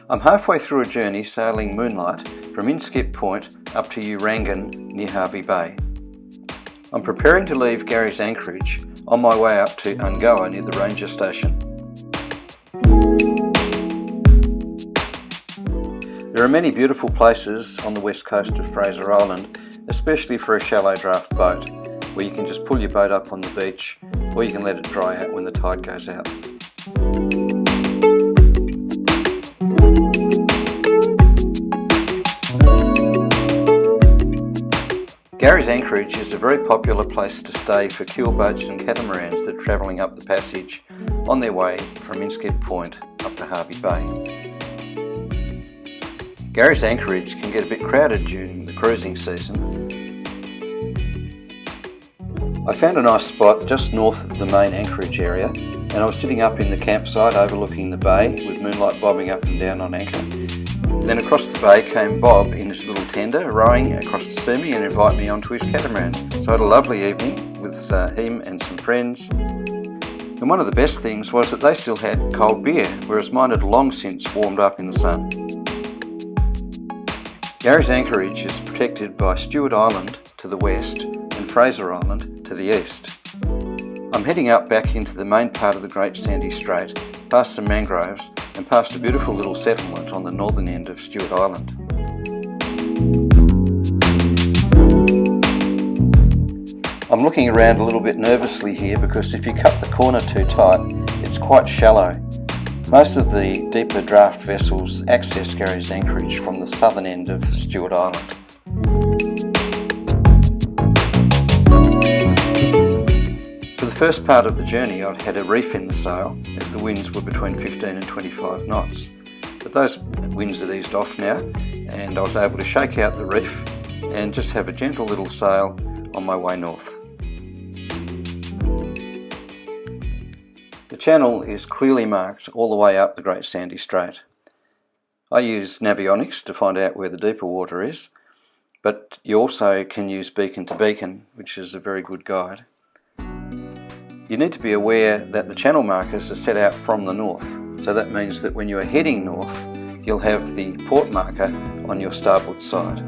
I'm halfway through a journey sailing Moonlight from Inskip Point up to Urangan near Hervey Bay. I'm preparing to leave Garry's Anchorage on my way up to Ungowa near the ranger station. There are many beautiful places on the west coast of Fraser Island, especially for a shallow draft boat, where you can just pull your boat up on the beach or you can let it dry out when the tide goes out. Garry's Anchorage is a very popular place to stay for keel boats and catamarans that are travelling up the passage on their way from Inskip Point up to Hervey Bay. Garry's Anchorage can get a bit crowded during the cruising season. I found a nice spot just north of the main Anchorage area, and I was sitting up in the campsite overlooking the bay with Moonlight bobbing up and down on anchor. Then across the bay came Bob in his little tender, rowing across to see me and invite me onto his catamaran. So I had a lovely evening with him and some friends. And one of the best things was that they still had cold beer, whereas mine had long since warmed up in the sun. Garry's Anchorage is protected by Stewart Island to the west and Fraser Island to the east. I'm heading out back into the main part of the Great Sandy Strait, past some mangroves and past a beautiful little settlement on the northern end of Stewart Island. I'm looking around a little bit nervously here because if you cut the corner too tight, it's quite shallow. Most of the deeper draft vessels access Garry's Anchorage from the southern end of Stewart Island. For the first part of the journey I'd had a reef in the sail as the winds were between 15 and 25 knots. But those winds had eased off now and I was able to shake out the reef and just have a gentle little sail on my way north. The channel is clearly marked all the way up the Great Sandy Strait. I use navionics to find out where the deeper water is, but you also can use beacon to beacon, which is a very good guide. You need to be aware that the channel markers are set out from the north, so that means that when you are heading north, you'll have the port marker on your starboard side.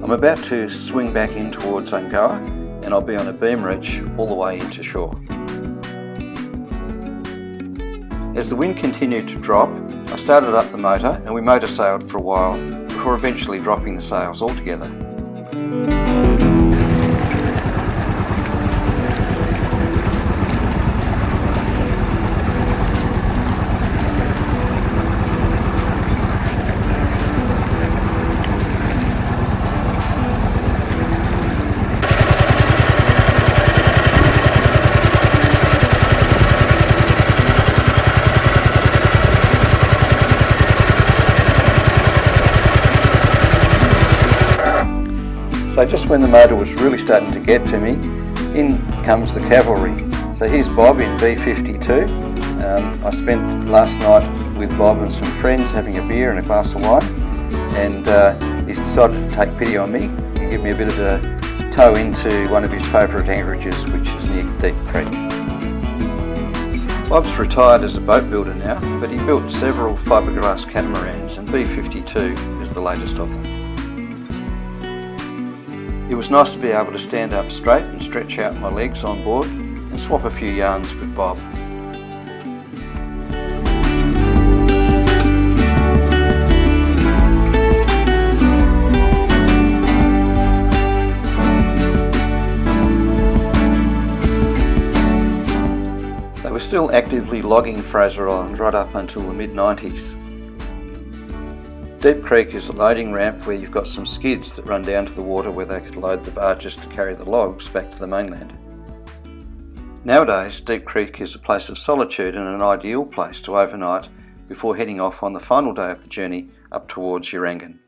I'm about to swing back in towards Ungowa and I'll be on a beam reach all the way into shore. As the wind continued to drop, I started up the motor and we motor sailed for a while before eventually dropping the sails altogether. So just when the motor was really starting to get to me, in comes the cavalry. So here's Bob in B52. I spent last night with Bob and some friends having a beer and a glass of wine, and he's decided to take pity on me and give me a bit of a tow into one of his favourite anchorages, which is near Deep Creek. Bob's retired as a boat builder now, but he built several fiberglass catamarans and B52 is the latest of them. It was nice to be able to stand up straight and stretch out my legs on board and swap a few yarns with Bob. They were still actively logging Fraser Island right up until the mid-90s. Deep Creek is a loading ramp where you've got some skids that run down to the water where they could load the barges to carry the logs back to the mainland. Nowadays, Deep Creek is a place of solitude and an ideal place to overnight before heading off on the final day of the journey up towards Urangan.